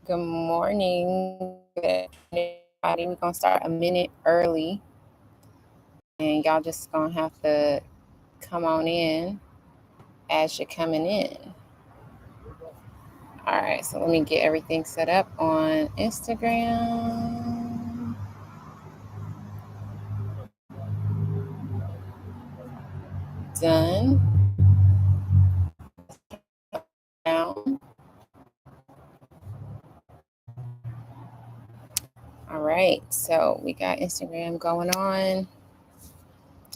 Good morning. Good afternoon, everybody. We're gonna start a minute early, and y'all just gonna have to come on in as you're coming in. All right, so let me get everything set up on Instagram. Done. Down. All right, so we got Instagram going on,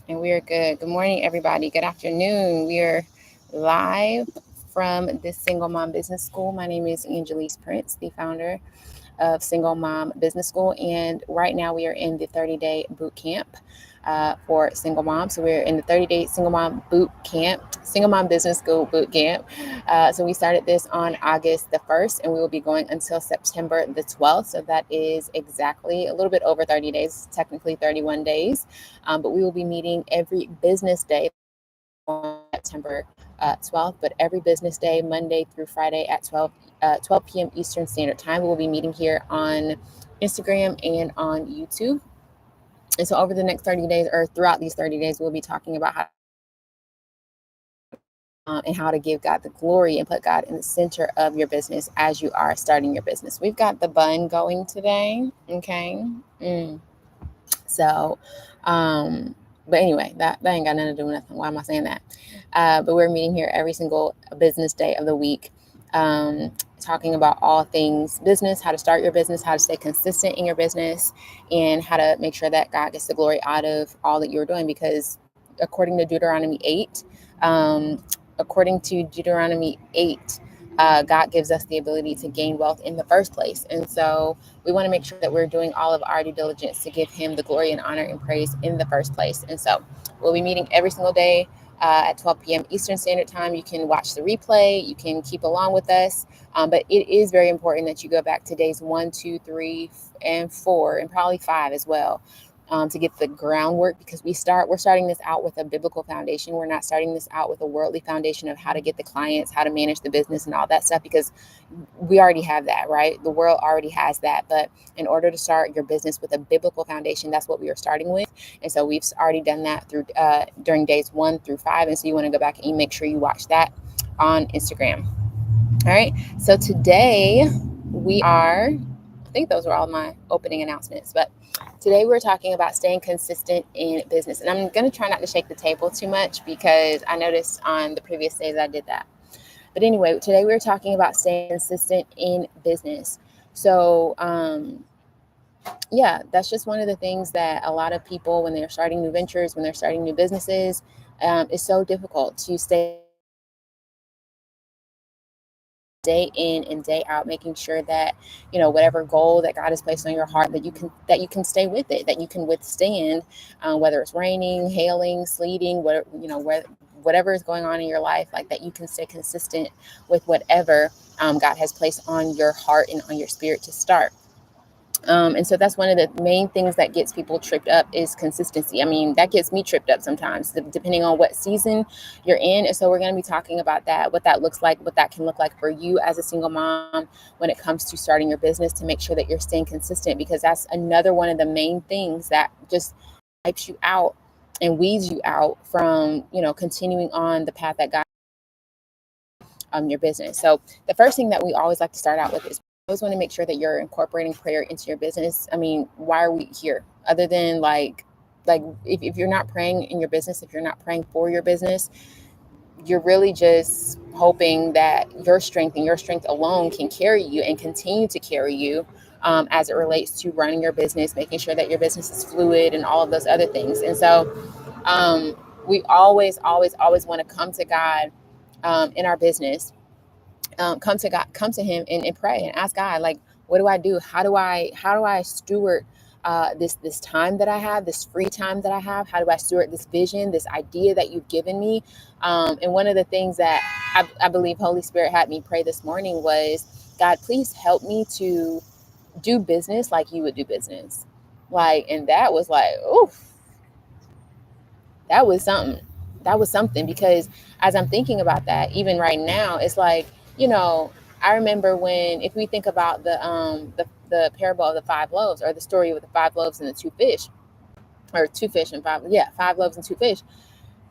and we are good. Good morning, everybody. Good afternoon. We are live from the Single Mom Business School. My name is Angelise Prince, the founder of Single Mom Business School. And right now we are in the 30-day boot camp for single moms. So we're in the 30-day single mom boot camp, single mom business school boot camp. So we started this on August the 1st, and we will be going until September the 12th. So that is exactly a little bit over 30 days, technically 31 days. But we will be meeting every business day on September 12th, but every business day, Monday through Friday at 12 p.m. Eastern Standard Time. We will be meeting here on Instagram and on YouTube. And so over the next 30 days, or throughout these 30 days, we'll be talking about how and how to give God the glory and put God in the center of your business as you are starting your business. We've got the bun going today. Okay. So, but anyway, that ain't got nothing to do with nothing. Why am I saying that? But we're meeting here every single business day of the week, talking about all things business, how to start your business, how to stay consistent in your business, and how to make sure that God gets the glory out of all that you're doing. Because according to Deuteronomy 8, um, God gives us the ability to gain wealth in the first place. And so we want to make sure that we're doing all of our due diligence to give him the glory and honor and praise in the first place. And so we'll be meeting every single day at 12 p.m. Eastern Standard Time. You can watch the replay. You can keep along with us. But it is very important that you go back to days 1, 2, 3, and 4, and probably 5 as well. To get the groundwork, because we're starting this out with a biblical foundation. We're not starting this out with a worldly foundation of how to get the clients, how to manage the business and all that stuff, because we already have that, right? The world already has that. But in order to start your business with a biblical foundation, that's what we are starting with. And so we've already done that through during days 1 through 5. And so you want to go back and make sure you watch that on Instagram. All right. So today I think those were all my opening announcements, but today we're talking about staying consistent in business. And I'm going to try not to shake the table too much because I noticed on the previous days I did that. But anyway, today we're talking about staying consistent in business. So, yeah, that's just one of the things that a lot of people, when they're starting new ventures, when they're starting new businesses, it's so difficult to stay day in and day out, making sure that whatever goal that God has placed on your heart, that you can stay with it, that you can withstand, whether it's raining, hailing, sleeting, whatever is going on in your life, like that you can stay consistent with whatever God has placed on your heart and on your spirit to start. And so that's one of the main things that gets people tripped up is consistency. I mean, that gets me tripped up sometimes, depending on what season you're in. And so we're going to be talking about that, what that looks like, what that can look like for you as a single mom when it comes to starting your business, to make sure that you're staying consistent, because that's another one of the main things that just wipes you out and weeds you out from, continuing on the path that God your business. So the first thing that we always like to start out with is always want to make sure that you're incorporating prayer into your business. I mean, why are we here other than if you're not praying in your business, if you're not praying for your business, you're really just hoping that your strength and your strength alone can carry you and continue to carry you as it relates to running your business, making sure that your business is fluid and all of those other things. And so we always, always, always want to come to God in our business, come to God, come to him and pray and ask God, like, what do I do? How do I steward this time that I have, this free time that I have? How do I steward this vision, this idea that you've given me? And one of the things that I believe Holy Spirit had me pray this morning was, God, please help me to do business like you would do business. And that was like, oof, that was something. That was something, because as I'm thinking about that, even right now, it's like, I remember when, if we think about the parable of the 5 loaves, or the story with the 5 loaves and the 2 fish, or 2 fish and five, yeah, 5 loaves and 2 fish.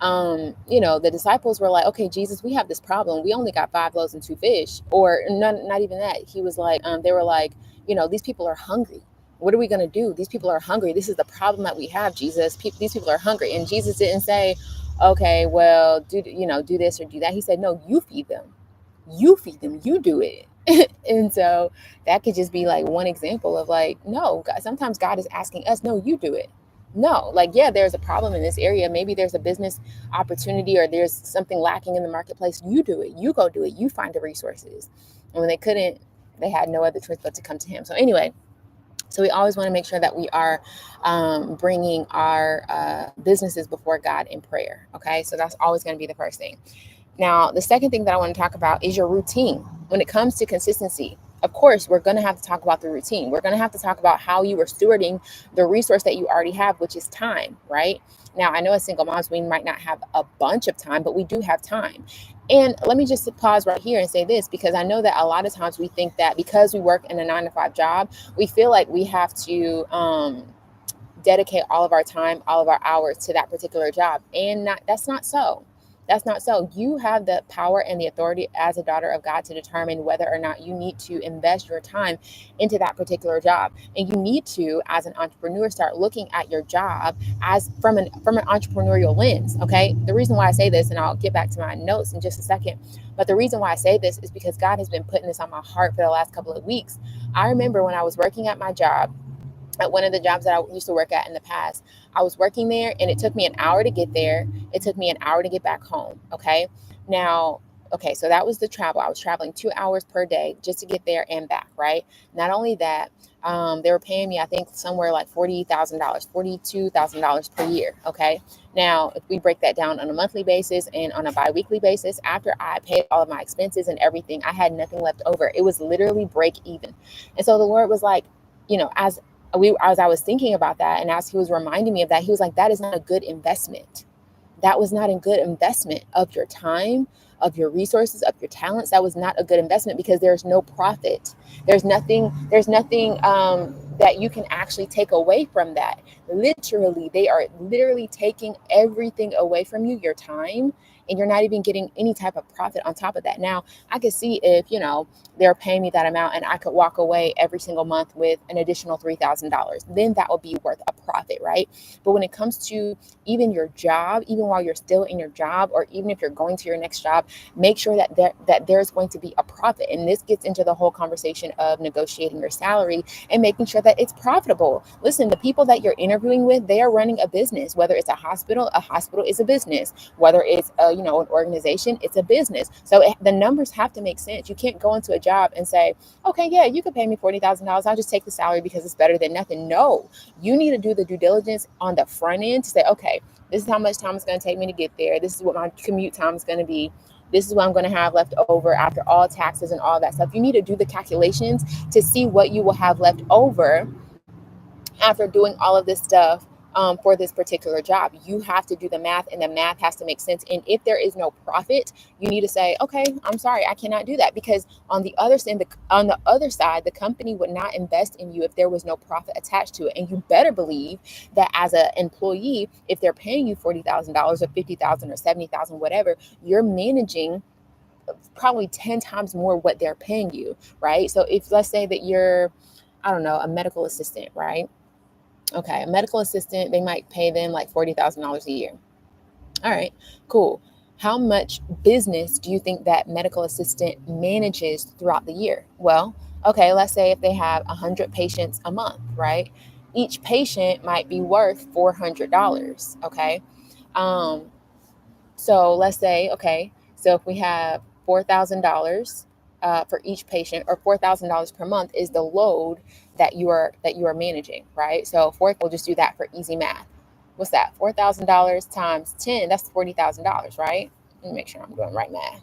The disciples were like, okay, Jesus, we have this problem. We only got 5 loaves and 2 fish, or not even that. He was like, they were like, these people are hungry. What are we going to do? These people are hungry. This is the problem that we have, Jesus. These people are hungry. And Jesus didn't say, okay, well, do this or do that. He said, no, you feed them. You feed them. You do it. And so that could just be like one example of like, no, God, sometimes God is asking us, no, you do it. No, like, yeah, there's a problem in this area. Maybe there's a business opportunity, or there's something lacking in the marketplace. You do it. You go do it. You find the resources. And when they couldn't, they had no other choice but to come to him. So anyway, so we always want to make sure that we are bringing our businesses before God in prayer. Okay, so that's always going to be the first thing. Now, the second thing that I want to talk about is your routine. When it comes to consistency, of course, we're going to have to talk about the routine. We're going to have to talk about how you are stewarding the resource that you already have, which is time, right? Now, I know as single moms, we might not have a bunch of time, but we do have time. And let me just pause right here and say this, because I know that a lot of times we think that because we work in a 9-to-5 job, we feel like we have to dedicate all of our time, all of our hours to that particular job. And that's not so. That's not so. You have the power and the authority as a daughter of God to determine whether or not you need to invest your time into that particular job. And you need to, as an entrepreneur, start looking at your job as from an entrepreneurial lens. Okay. The reason why I say this, and I'll get back to my notes in just a second, but the reason why I say this is because God has been putting this on my heart for the last couple of weeks. I remember when I was working at my job, at one of the jobs that I used to work at in the past, I was working there, and it took me an hour to get there. It took me an hour to get back home. Okay. Now, okay, so that was the travel. I was traveling 2 hours per day just to get there and back, right? Not only that, they were paying me, I think, somewhere like $40,000, $42,000 per year. Okay. Now, if we break that down on a monthly basis and on a biweekly basis, after I paid all of my expenses and everything, I had nothing left over. It was literally break even. And so the Lord was like, as I was thinking about that, and as he was reminding me of that, he was like, that is not a good investment. That was not a good investment of your time, of your resources, of your talents. That was not a good investment, because there's no profit. There's nothing that you can actually take away from that. Literally, they are literally taking everything away from you, your time, and you're not even getting any type of profit on top of that. Now, I could see if, they're paying me that amount and I could walk away every single month with an additional $3,000, then that would be worth a profit, right? But when it comes to even your job, even while you're still in your job, or even if you're going to your next job, make sure that there's going to be a profit. And this gets into the whole conversation of negotiating your salary and making sure that it's profitable. Listen, the people that you're interviewing with, they are running a business. Whether it's a hospital is a business. Whether it's an organization, it's a business. So the numbers have to make sense. You can't go into a job and say, okay, yeah, you could pay me $40,000. I'll just take the salary because it's better than nothing. No, you need to do the due diligence on the front end to say, okay, this is how much time it's going to take me to get there. This is what my commute time is going to be. This is what I'm going to have left over after all taxes and all that stuff. You need to do the calculations to see what you will have left over after doing all of this stuff for this particular job. You have to do the math, and the math has to make sense. And if there is no profit, you need to say, okay, I'm sorry, I cannot do that, because on the other side, the company would not invest in you if there was no profit attached to it. And you better believe that as an employee, if they're paying you $40,000 or $50,000 or $70,000, whatever, you're managing probably 10 times more what they're paying you, right? So if, let's say that you're, I don't know, a medical assistant, right? Okay, a medical assistant, they might pay them like $40,000 a year. All right, cool. How much business do you think that medical assistant manages throughout the year? Well, okay, let's say if they have 100 patients a month, right? Each patient might be worth $400, okay? So let's say, okay, so if we have $4,000 for each patient, or $4,000 per month is the load that you are managing, right? So we'll just do that for easy math. What's that? $4,000 times 10, that's $40,000, right? Let me make sure I'm doing right math,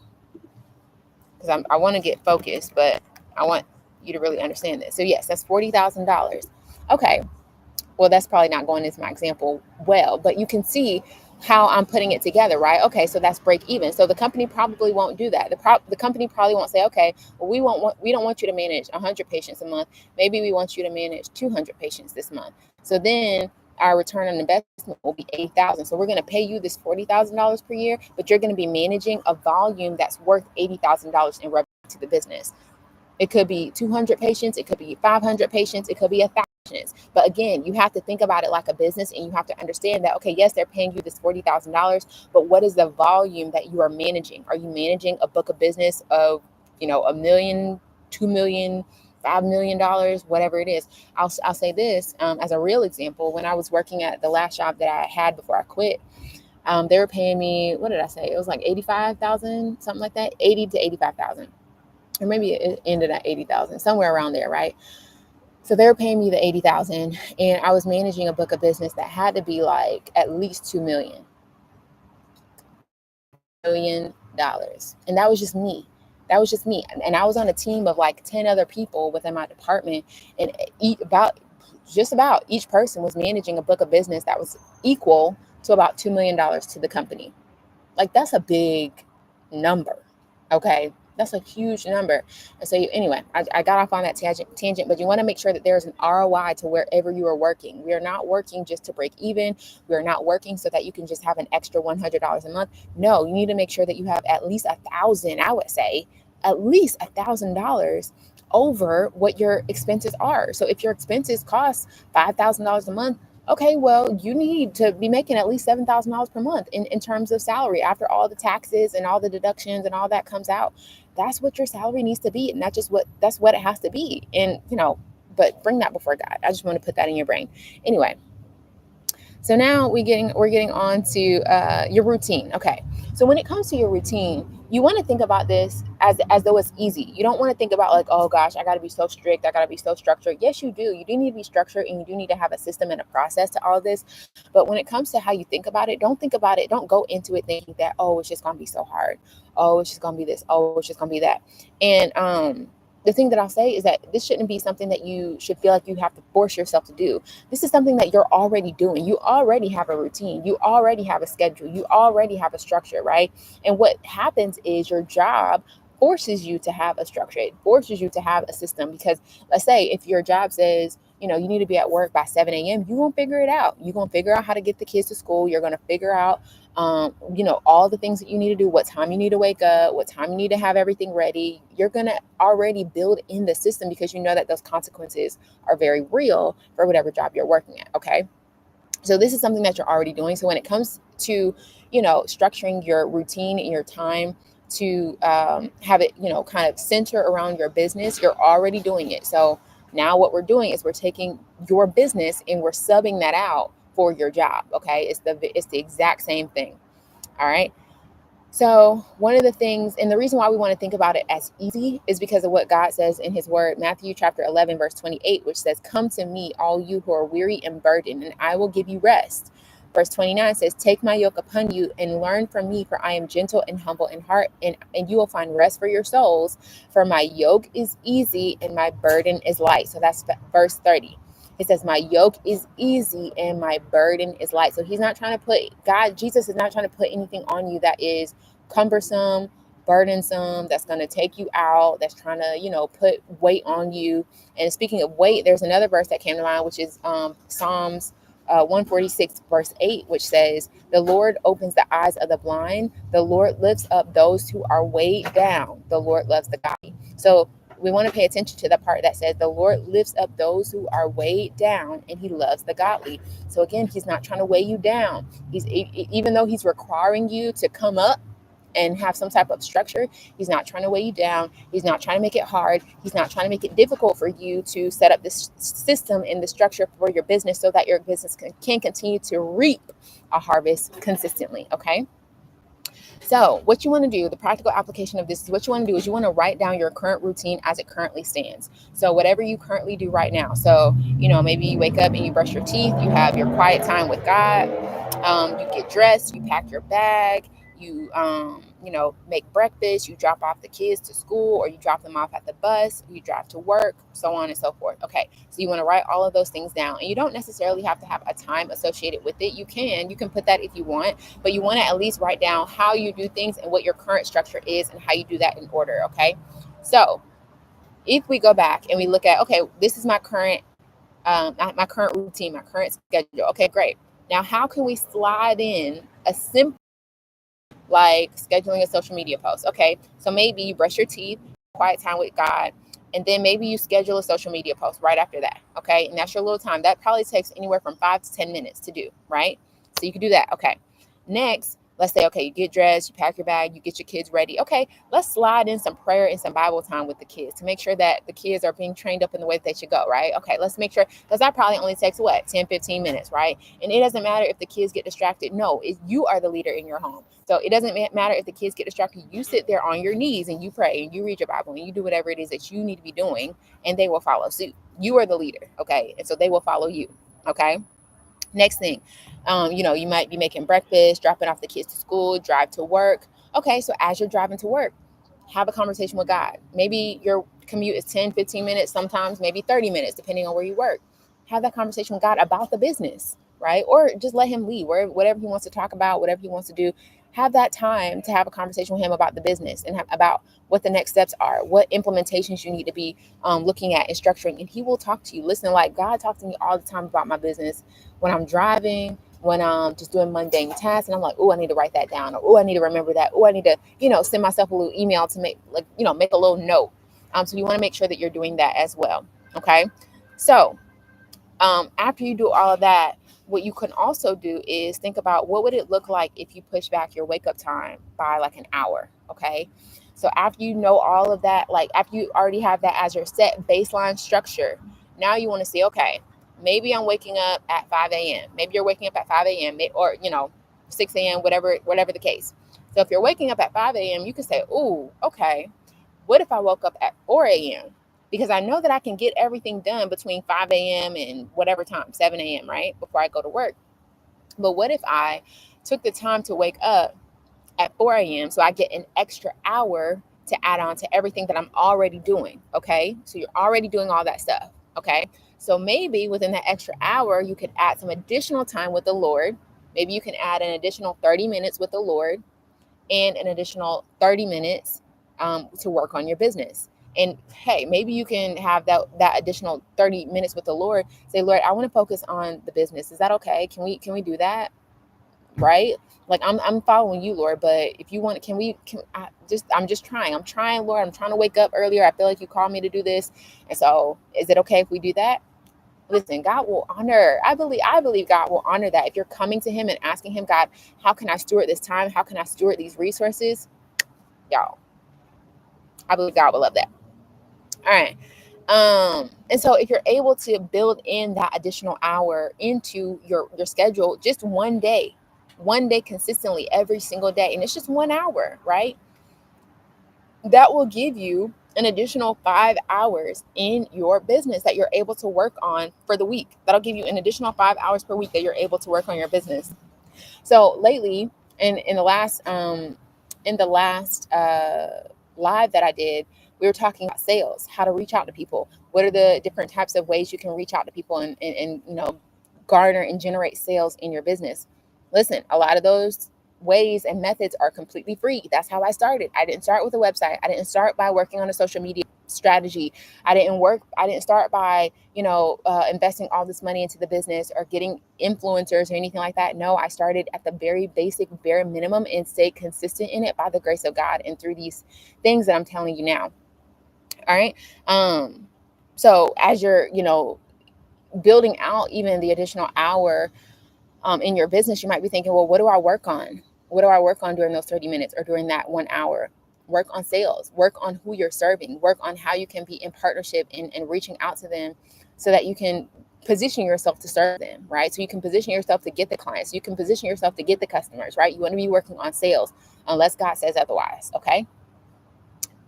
because I want to get focused, but I want you to really understand this. So yes, that's $40,000. Okay, well, that's probably not going into my example well, but you can see how I'm putting it together, right? Okay, so that's break even. So the company probably won't do that. The company probably won't say, okay, well, we don't want you to manage 100 patients a month. Maybe we want you to manage 200 patients this month. So then our return on investment will be 80,000. So we're going to pay you this $40,000 per year, but you're going to be managing a volume that's worth $80,000 in revenue to the business. It could be 200 patients, it could be 500 patients, it could be 1,000 patients. But again, you have to think about it like a business, and you have to understand that, okay, yes, they're paying you this $40,000, but what is the volume that you are managing? Are you managing a book of business of, $1 million, $2 million, $5 million, whatever it is? I'll say this as a real example. When I was working at the last job that I had before I quit, they were paying me, what did I say? It was like 85,000, something like that, 80 to 85,000. Or maybe it ended at 80,000, somewhere around there, right? So they were paying me the 80,000, and I was managing a book of business that had to be like at least $2 million. And that was just me. And I was on a team of like 10 other people within my department, and just about each person was managing a book of business that was equal to about $2 million to the company. Like, that's a big number. Okay. That's a huge number. And so anyway, I got off on that tangent, but you want to make sure that there's an ROI to wherever you are working. We are not working just to break even. We are not working so that you can just have an extra $100 a month. No, you need to make sure that you have at least 1,000, I would say, at least $1,000 over what your expenses are. So if your expenses cost $5,000 a month, okay, well, you need to be making at least $7,000 per month in terms of salary after all the taxes and all the deductions and all that comes out. That's what your salary needs to be. And that's what it has to be. And, but bring that before God. I just want to put that in your brain. Anyway. So now we're getting on to your routine. Okay. So when it comes to your routine, you want to think about this as though it's easy. You don't want to think about like, oh gosh, I got to be so strict. I got to be so structured. Yes, you do. You do need to be structured, and you do need to have a system and a process to all of this. But when it comes to how you think about it, don't go into it thinking that, oh, it's just going to be so hard. Oh, it's just going to be this. Oh, it's just going to be that. And, the thing that I'll say is that this shouldn't be something that you should feel like you have to force yourself to do. This is something that you're already doing. You already have a routine. You already have a schedule. You already have a structure, right? And what happens is your job forces you to have a structure. It forces you to have a system, because let's say if your job says, you need to be at work by 7 a.m., you're going to figure it out. You're going to figure out how to get the kids to school. You're going to figure out, all the things that you need to do, what time you need to wake up, what time you need to have everything ready. You're going to already build in the system, because you know that those consequences are very real for whatever job you're working at. Okay. So this is something that you're already doing. So when it comes to, structuring your routine and your time to have it, kind of center around your business, you're already doing it. So now what we're doing is we're taking your business and we're subbing that out for your job. Okay. It's the exact same thing. All right. So one of the things, and the reason why we want to think about it as easy, is because of what God says in his word, Matthew chapter 11, verse 28, which says, "Come to me, all you who are weary and burdened, and I will give you rest." Verse 29 says, "Take my yoke upon you and learn from me, for I am gentle and humble in heart, and you will find rest for your souls. For my yoke is easy and my burden is light." So that's verse 30. It says, "My yoke is easy and my burden is light." So Jesus is not trying to put anything on you that is cumbersome, burdensome, that's going to take you out, that's trying to, put weight on you. And speaking of weight, there's another verse that came to mind, which is Psalms 146 verse 8, which says, "The Lord opens the eyes of the blind. The Lord lifts up those who are weighed down. The Lord loves the godly." So we want to pay attention to the part that says the Lord lifts up those who are weighed down, and he loves the godly. So again, he's not trying to weigh you down. Even though he's requiring you to come up and have some type of structure, he's not trying to weigh you down. He's not trying to make it hard. He's not trying to make it difficult for you to set up this system and the structure for your business so that your business can continue to reap a harvest consistently. Okay. So what you want to do, the practical application of this is what you want to do is you want to write down your current routine as it currently stands. So whatever you currently do right now. So, maybe you wake up and you brush your teeth, you have your quiet time with God, you get dressed, you pack your bag, you make breakfast, you drop off the kids to school, or you drop them off at the bus, you drive to work, so on and so forth. Okay, so you want to write all of those things down, and you don't necessarily have to have a time associated with it. You can put that if you want, but you want to at least write down how you do things and what your current structure is and how you do that in order. Okay, so if we go back and we look at, okay, this is my current routine, my current schedule. Okay, great. Now, how can we slide in a simple, like scheduling a social media post? Okay, so maybe you brush your teeth, quiet time with God, and then maybe you schedule a social media post right after that. Okay, and that's your little time. That probably takes anywhere from 5 to 10 minutes to do, right? So you can do that. Okay, next, let's say, okay, you get dressed, you pack your bag, you get your kids ready. Okay, let's slide in some prayer and some Bible time with the kids to make sure that the kids are being trained up in the way that they should go, right? Okay, let's make sure, because that probably only takes 10, 15 minutes, right? And it doesn't matter if the kids get distracted. No, you are the leader in your home. So it doesn't matter if the kids get distracted. You sit there on your knees and you pray and you read your Bible and you do whatever it is that you need to be doing, and they will follow suit. You are the leader, okay? And so they will follow you, okay? Next thing, you might be making breakfast, dropping off the kids to school, drive to work. Okay, so as you're driving to work, have a conversation with God. Maybe your commute is 10, 15 minutes, sometimes maybe 30 minutes, depending on where you work. Have that conversation with God about the business, right? Or just let him lead, whatever he wants to talk about, whatever he wants to do. Have that time to have a conversation with him about the business and about what the next steps are, what implementations you need to be looking at and structuring. And he will talk to you. Listen, like God talks to me all the time about my business when I'm driving, when I'm just doing mundane tasks, and I'm like, oh, I need to write that down, or oh, I need to remember that, oh, I need to, send myself a little email to make a little note. So you want to make sure that you're doing that as well. Okay. So after you do all of that, what you can also do is think about what would it look like if you push back your wake up time by like an hour. Okay. So after you know all of that, like after you already have that as your set baseline structure, now you want to say, okay, maybe I'm waking up at 5 a.m. Maybe you're waking up at 5 a.m. or, 6 a.m., whatever the case. So if you're waking up at 5 a.m., you can say, oh, okay, what if I woke up at 4 a.m.? Because I know that I can get everything done between 5 a.m. and whatever time, 7 a.m., right? Before I go to work. But what if I took the time to wake up at 4 a.m. so I get an extra hour to add on to everything that I'm already doing, okay? So you're already doing all that stuff, okay? So maybe within that extra hour, you could add some additional time with the Lord. Maybe you can add an additional 30 minutes with the Lord and an additional 30 minutes to work on your business. And hey, maybe you can have that additional 30 minutes with the Lord. Say, Lord, I want to focus on the business. Is that okay? Can we do that? Right? Like I'm following you, Lord, but if you want, I'm just trying. I'm trying, Lord. I'm trying to wake up earlier. I feel like you called me to do this. And so is it okay if we do that? Listen, God will honor. I believe God will honor that. If you're coming to him and asking him, God, how can I steward this time? How can I steward these resources? Y'all, I believe God will love that. All right. And so if you're able to build in that additional hour into your schedule, just one day consistently every single day, and it's just 1 hour, right? That will give you an additional 5 hours in your business that you're able to work on for the week. That'll give you an additional 5 hours per week that you're able to work on your business. So lately, in the last live that I did, we were talking about sales, how to reach out to people. What are the different types of ways you can reach out to people and garner and generate sales in your business? Listen, a lot of those ways and methods are completely free. That's how I started. I didn't start with a website. I didn't start by working on a social media strategy. I didn't start by, investing all this money into the business or getting influencers or anything like that. No, I started at the very basic, bare minimum and stayed consistent in it by the grace of God and through these things that I'm telling you now. All right. So as you're, building out even the additional hour in your business, you might be thinking, well, what do I work on? What do I work on during those 30 minutes or during that 1 hour? Work on sales, work on who you're serving, work on how you can be in partnership and reaching out to them so that you can position yourself to serve them, right? So you can position yourself to get the clients. You can position yourself to get the customers, right? You want to be working on sales unless God says otherwise, okay?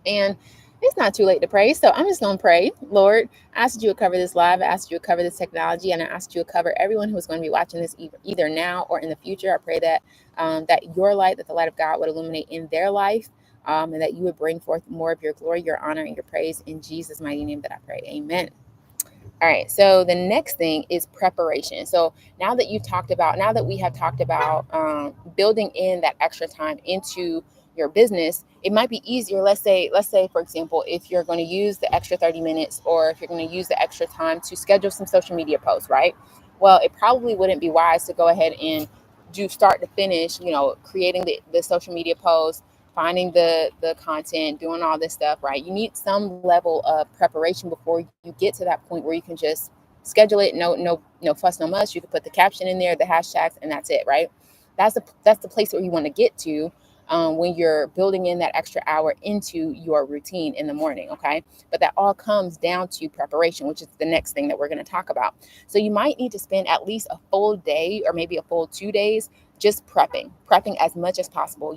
And It's not too late to pray. So I'm just going to pray. Lord, I asked you to cover this live. I asked you to cover this technology. And I asked you to cover everyone who's going to be watching this either now or in the future. I pray that that your light, that the light of God would illuminate in their life, and that you would bring forth more of your glory, your honor, and your praise. In Jesus' mighty name that I pray. Amen. All right. So the next thing is preparation. So now that we have talked about building in that extra time into your business, it might be easier. Let's say, for example, if you're going to use the extra 30 minutes, or if you're going to use the extra time to schedule some social media posts, right? Well, it probably wouldn't be wise to go ahead and do start to finish, creating the social media posts, finding the content, doing all this stuff, right? You need some level of preparation before you get to that point where you can just schedule it. No fuss, no muss. You can put the caption in there, the hashtags, and that's it, right? That's the place where you want to get to when you're building in that extra hour into your routine in the morning, okay? But that all comes down to preparation, which is the next thing that we're going to talk about. So you might need to spend at least a full day or maybe a full 2 days just prepping as much as possible.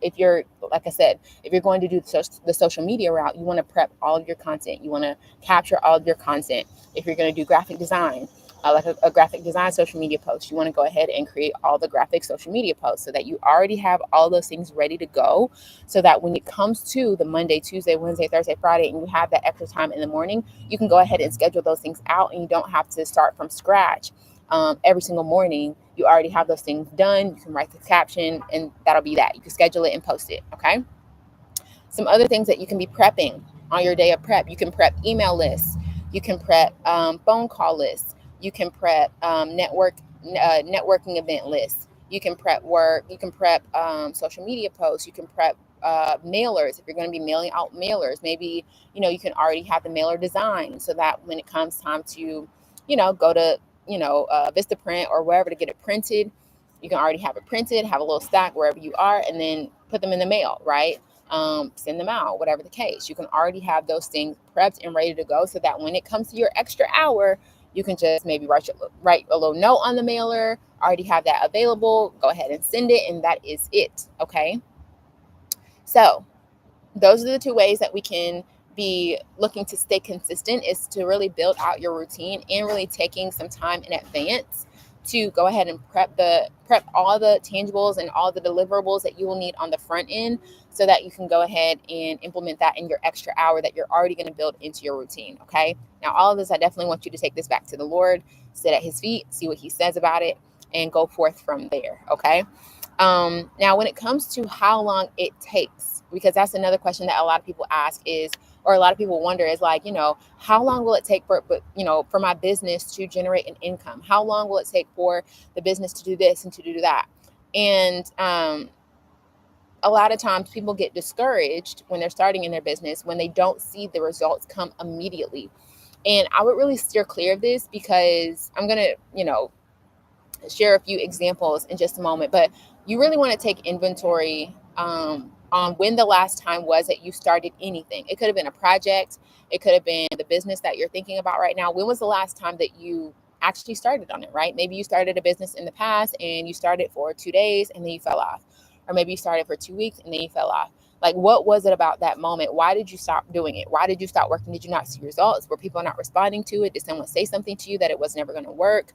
If you're, like I said, if you're going to do the social media route, you want to prep all of your content. You want to capture all of your content. If you're going to do graphic design, like a graphic design social media post, you want to go ahead and create all the graphic social media posts so that you already have all those things ready to go, so that when it comes to the Monday, Tuesday, Wednesday, Thursday, Friday, and you have that extra time in the morning, you can go ahead and schedule those things out, and you don't have to start from scratch every single morning. You already have those things done. You can write the caption, and that'll be that. You can schedule it and post it, okay? Some other things that you can be prepping on your day of prep: you can prep email lists, you can prep phone call lists, you can prep networking event lists, you can prep work, you can prep social media posts, you can prep mailers. If you're going to be mailing out mailers, maybe you can already have the mailer design, so that when it comes time to go to Vistaprint or wherever to get it printed, you can already have it printed, have a little stack wherever you are, and then put them in the mail, right? Send them out, whatever the case. You can already have those things prepped and ready to go, so that when it comes to your extra hour, you can just maybe write a little note on the mailer, already have that available, go ahead and send it, and that is it, okay? So those are the two ways that we can be looking to stay consistent, is to really build out your routine and really taking some time in advance to go ahead and prep all the tangibles and all the deliverables that you will need on the front end, so that you can go ahead and implement that in your extra hour that you're already going to build into your routine. Okay. Now, all of this, I definitely want you to take this back to the Lord, sit at his feet, see what he says about it, and go forth from there. Okay. Now, when it comes to how long it takes, because that's another question that a lot of people ask is, or a lot of people wonder is like, how long will it take for my business to generate an income? How long will it take for the business to do this and to do that? And a lot of times people get discouraged when they're starting in their business, when they don't see the results come immediately. And I would really steer clear of this, because I'm going to, share a few examples in just a moment, but you really want to take inventory on when the last time was that you started anything. It could have been a project. It could have been the business that you're thinking about right now. When was the last time that you actually started on it, right? Maybe you started a business in the past and you started for 2 days and then you fell off. Or maybe you started for 2 weeks and then you fell off. Like, what was it about that moment? Why did you stop doing it? Why did you stop working? Did you not see results? Were people not responding to it? Did someone say something to you that it was never going to work?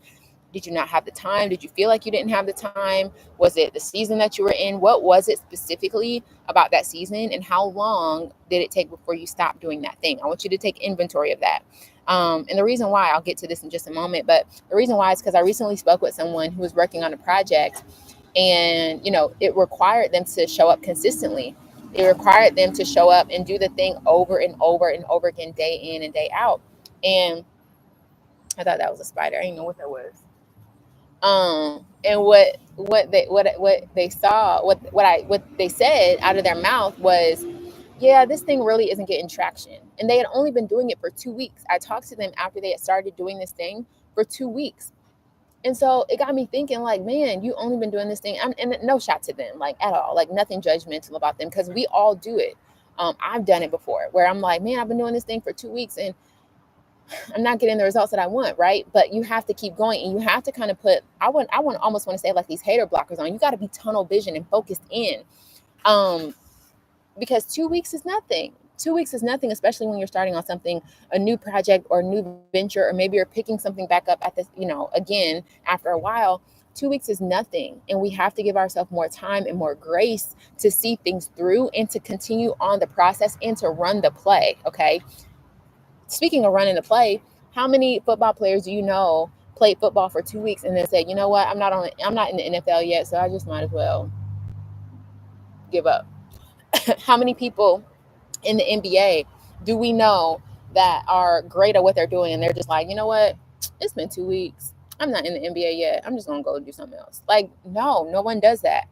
Did you not have the time? Did you feel like you didn't have the time? Was it the season that you were in? What was it specifically about that season? And how long did it take before you stopped doing that thing? I want you to take inventory of that. And the reason why, I'll get to this in just a moment, but the reason why is because I recently spoke with someone who was working on a project, and, it required them to show up consistently. It required them to show up and do the thing over and over and over again, day in and day out. And I thought that was a spider. I didn't know what that was. And what they saw, what they said out of their mouth was, yeah, this thing really isn't getting traction. And they had only been doing it for 2 weeks. I talked to them after they had started doing this thing for 2 weeks. And so it got me thinking, like, man, you only been doing this thing. And no shot to them, like, at all, like, nothing judgmental about them, because we all do it. I've done it before, where I'm like, man, I've been doing this thing for 2 weeks and I'm not getting the results that I want, right? But you have to keep going, and you have to kind of put, I almost want to say, like, these hater blockers on. You got to be tunnel vision and focused in, because 2 weeks is nothing. 2 weeks is nothing, especially when you're starting on something, a new project or a new venture, or maybe you're picking something back up at this, again, after a while. 2 weeks is nothing. And we have to give ourselves more time and more grace to see things through and to continue on the process and to run the play. Okay. Speaking of running the play, how many football players do you know played football for 2 weeks and then said, you know what, I'm not in the NFL yet, so I just might as well give up? How many people in the NBA do we know that are great at what they're doing and they're just like, you know what? It's been 2 weeks. I'm not in the NBA yet. I'm just gonna go do something else. Like, no one does that.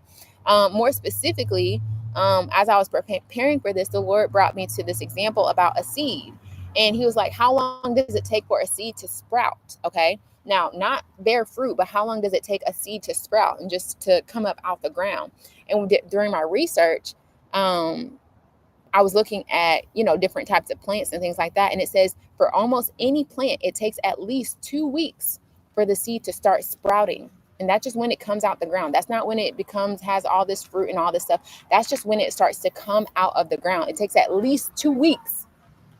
More specifically, as I was preparing for this, the Lord brought me to this example about a seed. And he was like, how long does it take for a seed to sprout? Okay. Now, not bear fruit, but how long does it take a seed to sprout and just to come up out the ground? And during my research, I was looking at, different types of plants and things like that. And it says for almost any plant, it takes at least 2 weeks for the seed to start sprouting. And that's just when it comes out the ground. That's not when it has all this fruit and all this stuff. That's just when it starts to come out of the ground. It takes at least 2 weeks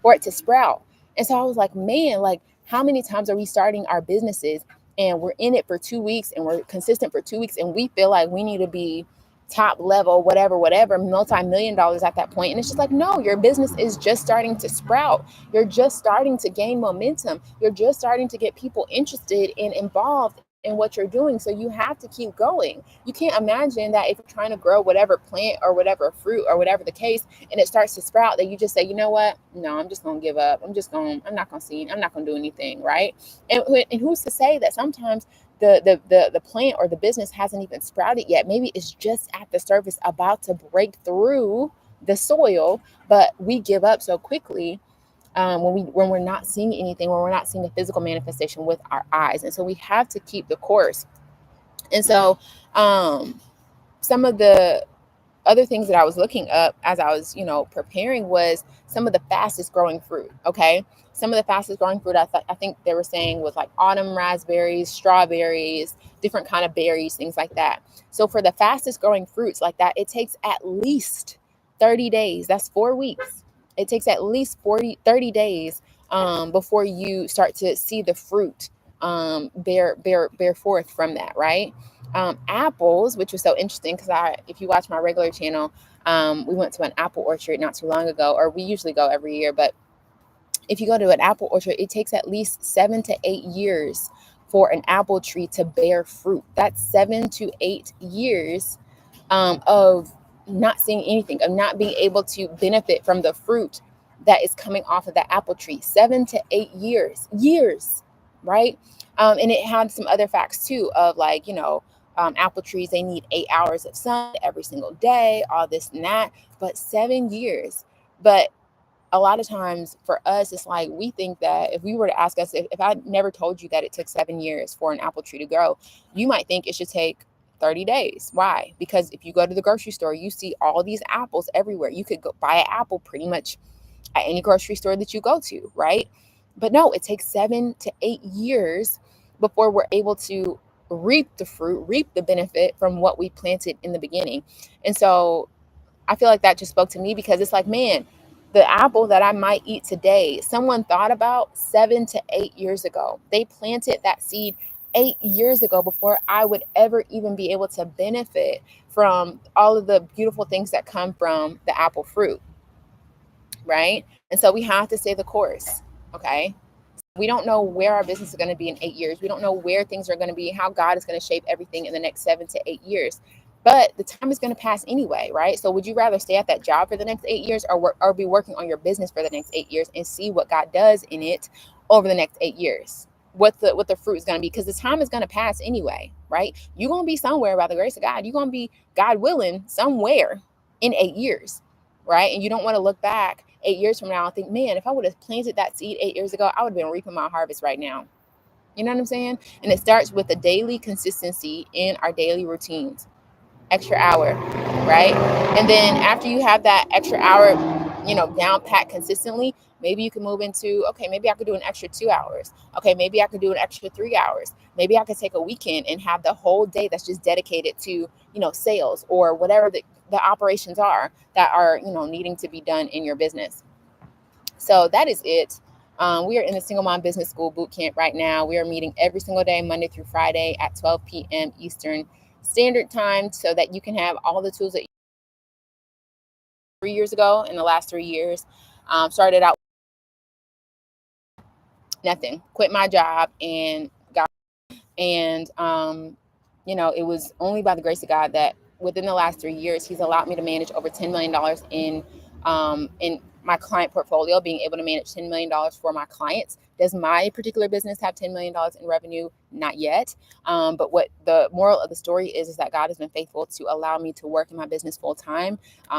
for it to sprout. And so I was like, man, like, how many times are we starting our businesses and we're in it for 2 weeks and we're consistent for 2 weeks and we feel like we need to be top level, whatever, multi-million dollars at that point. And it's just like, no, your business is just starting to sprout. You're just starting to gain momentum. You're just starting to get people interested and involved in what you're doing. So you have to keep going. You can't imagine that if you're trying to grow whatever plant or whatever fruit or whatever the case, and it starts to sprout, that you just say, you know what? No, I'm just going to give up. I'm not going to do anything. Right. And who's to say that sometimes the plant or the business hasn't even sprouted yet? Maybe it's just at the surface, about to break through the soil, but we give up so quickly when we're not seeing anything, when we're not seeing a physical manifestation with our eyes. And so we have to keep the course. And so some of the other things that I was looking up as I was, preparing, was some of the fastest growing fruit. Okay. Some of the fastest growing fruit, I think they were saying, was like autumn raspberries, strawberries, different kind of berries, things like that. So for the fastest growing fruits like that, it takes at least 30 days. That's 4 weeks. It takes at least 30 days before you start to see the fruit bear forth from that, right? Apples, which was so interesting because if you watch my regular channel, we went to an apple orchard not too long ago, or we usually go every year. But if you go to an apple orchard, it takes at least 7 to 8 years for an apple tree to bear fruit. That's 7 to 8 years of not seeing anything, of not being able to benefit from the fruit that is coming off of that apple tree. 7 to 8 years, right? And it had some other facts too of like, apple trees, they need 8 hours of sun every single day, all this and that, but 7 years. But a lot of times for us, it's like, we think that if we were to ask us, if I never told you that it took 7 years for an apple tree to grow, you might think it should take 30 days. Why? Because if you go to the grocery store, you see all these apples everywhere. You could go buy an apple pretty much at any grocery store that you go to, right? But no, it takes 7 to 8 years before we're able to reap the fruit, reap the benefit from what we planted in the beginning. And so I feel like that just spoke to me, because it's like, man, the apple that I might eat today, someone thought about 7 to 8 years ago. They planted that seed 8 years ago before I would ever even be able to benefit from all of the beautiful things that come from the apple fruit, right? And so we have to stay the course, okay? We don't know where our business is going to be in 8 years. We don't know where things are going to be, how God is going to shape everything in the next 7 to 8 years. But the time is going to pass anyway, right? So would you rather stay at that job for the next 8 years, or be working on your business for the next 8 years and see what God does in it over the next 8 years? What the fruit is going to be, because the time is going to pass anyway, right? You're going to be somewhere by the grace of God. You're going to be, God willing, somewhere in 8 years, right? And you don't want to look back 8 years from now and think, man, if I would have planted that seed 8 years ago, I would have been reaping my harvest right now. You know what I'm saying? And it starts with the daily consistency in our daily routines. Extra hour, right? And then after you have that extra hour, down pat consistently, maybe you can move into, okay, maybe I could do an extra 2 hours. Okay, maybe I could do an extra 3 hours. Maybe I could take a weekend and have the whole day that's just dedicated to, sales or whatever the operations are that are, needing to be done in your business. So that is it. We are in the Single Mom Business School Boot Camp right now. We are meeting every single day, Monday through Friday at 12 p.m. Eastern Standard Time, so that you can have all the tools that you 3 years ago. In the last 3 years, started out nothing, quit my job, and got and it was only by the grace of God that within the last 3 years, He's allowed me to manage over $10 million in my client portfolio, being able to manage $10 million for my clients. Does my particular business have $10 million in revenue? Not yet. But what the moral of the story is that God has been faithful to allow me to work in my business full time.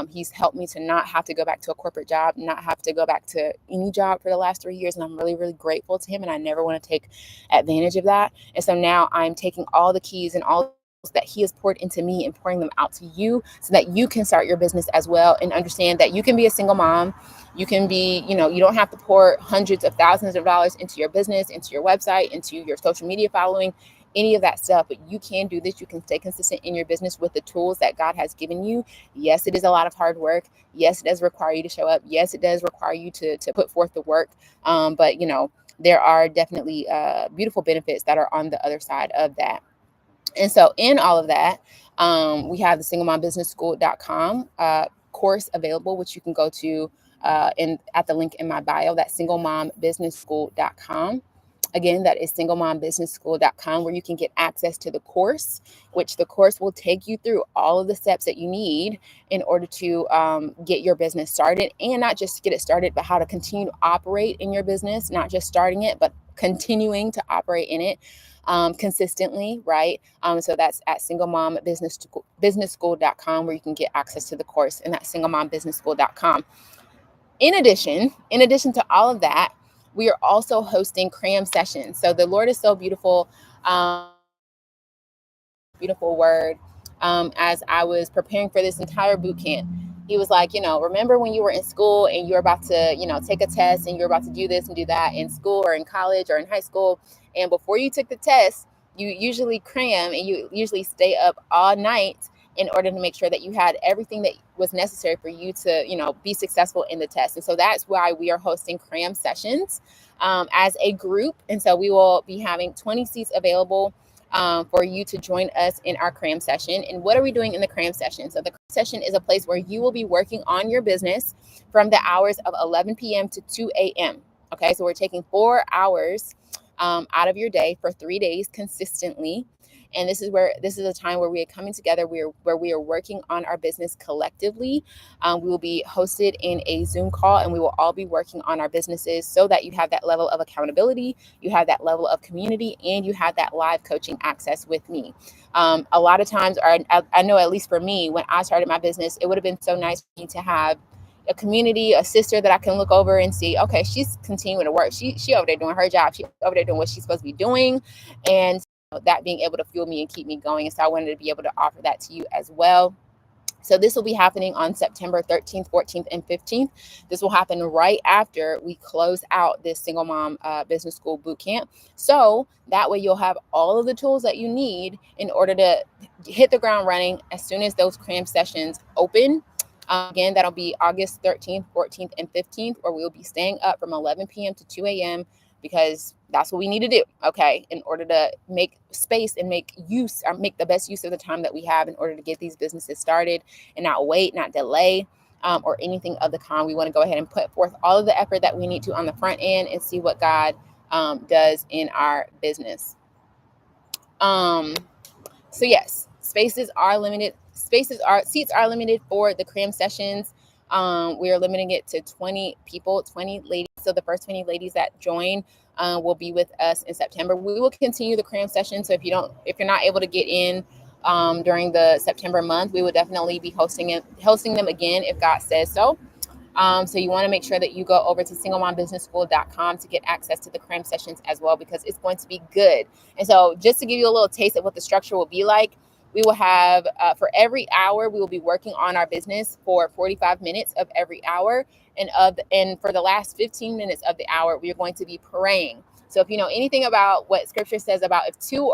He's helped me to not have to go back to a corporate job, not have to go back to any job for the last 3 years. And I'm really, really grateful to Him. And I never want to take advantage of that. And so now I'm taking all the keys and all that He has poured into me and pouring them out to you so that you can start your business as well, and understand that you can be a single mom. You can be, you don't have to pour hundreds of thousands of dollars into your business, into your website, into your social media following, any of that stuff. But you can do this. You can stay consistent in your business with the tools that God has given you. Yes, it is a lot of hard work. Yes, it does require you to show up. Yes, it does require you to put forth the work. But there are definitely beautiful benefits that are on the other side of that. And so in all of that, we have the singlemombusinessschool.com course available, which you can go to at the link in my bio. That's singlemombusinessschool.com. Again, that is singlemombusinessschool.com, where you can get access to the course, which the course will take you through all of the steps that you need in order to get your business started, and not just get it started, but how to continue to operate in your business, not just starting it, but continuing to operate in it consistently, right? So that's at singlemombusinessschool.com, where you can get access to the course, and that's singlemombusinessschool.com. In addition to all of that, we are also hosting Cram sessions. So the Lord is so beautiful. Beautiful word. As I was preparing for this entire boot camp, He was like, remember when you were in school and you're about to, take a test, and you're about to do this and do that in school or in college or in high school. And before you took the test, you usually cram, and you usually stay up all night in order to make sure that you had everything that was necessary for you to, be successful in the test. And so that's why we are hosting Cram sessions as a group. And so we will be having 20 seats available for you to join us in our Cram session. And what are we doing in the Cram session? So the Cram session is a place where you will be working on your business from the hours of 11 p.m. to 2 a.m. Okay, so we're taking 4 hours out of your day for 3 days consistently. And this is a time where we are coming together, where we are working on our business collectively. We will be hosted in a Zoom call, and we will all be working on our businesses so that you have that level of accountability, you have that level of community, and you have that live coaching access with me. A lot of times, or I know at least for me, when I started my business, it would have been so nice for me to have a community, a sister that I can look over and see, okay, she's continuing to work. She over there doing her job. She over there doing what she's supposed to be doing. And that being able to fuel me and keep me going. And so I wanted to be able to offer that to you as well. So this will be happening on September 13th, 14th, and 15th. This will happen right after we close out this Single Mom Business School Boot Camp. So that way you'll have all of the tools that you need in order to hit the ground running as soon as those Cram sessions open. Again, that'll be August 13th, 14th, and 15th, where we will be staying up from 11 p.m. to 2 a.m. because that's what we need to do, okay, in order to make space and make the best use of the time that we have in order to get these businesses started and not wait, not delay, or anything of the kind. We want to go ahead and put forth all of the effort that we need to on the front end and see what God does in our business. So yes, seats are limited for the Cram sessions. We are limiting it to 20 people, 20 ladies. So the first 20 ladies that join will be with us in September. We will continue the Cram session. So if you're not able to get in during the September month, we will definitely be hosting them again if God says so. So you want to make sure that you go over to singlemombusinessschool.com to get access to the Cram sessions as well, because it's going to be good. And so just to give you a little taste of what the structure will be like, we will have for every hour, we will be working on our business for 45 minutes of every hour. And for the last 15 minutes of the hour, we are going to be praying. So if you know anything about what scripture says about if two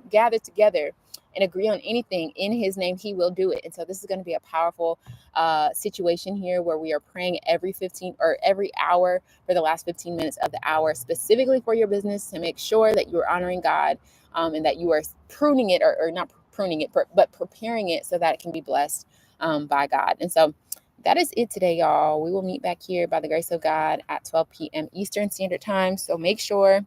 gather together, and agree on anything in his name, he will do it. And so this is going to be a powerful situation here where we are praying every 15 or every hour for the last 15 minutes of the hour, specifically for your business, to make sure that you're honoring God, and that you are pruning it, or not pruning it, but preparing it so that it can be blessed by God. And so that is it today, y'all. We will meet back here by the grace of God at 12 p.m. Eastern Standard Time. So make sure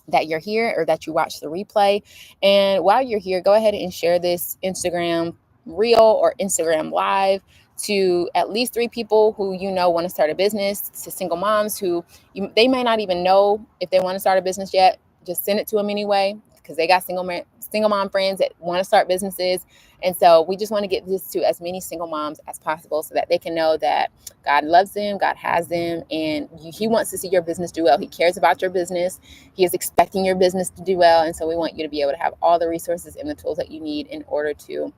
that you're here, or that you watch the replay. And while you're here, go ahead and share this Instagram reel or Instagram live to at least 3 people who you know want to start a business, to single moms who they may not even know if they want to start a business yet. Just send it to them anyway, because they got single mom friends that want to start businesses. And so we just want to get this to as many single moms as possible so that they can know that God loves them, God has them, and he wants to see your business do well. He cares about your business. He is expecting your business to do well. And so we want you to be able to have all the resources and the tools that you need in order to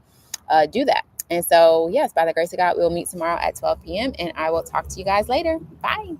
do that. And so, yes, by the grace of God, we'll meet tomorrow at 12 p.m. and I will talk to you guys later. Bye.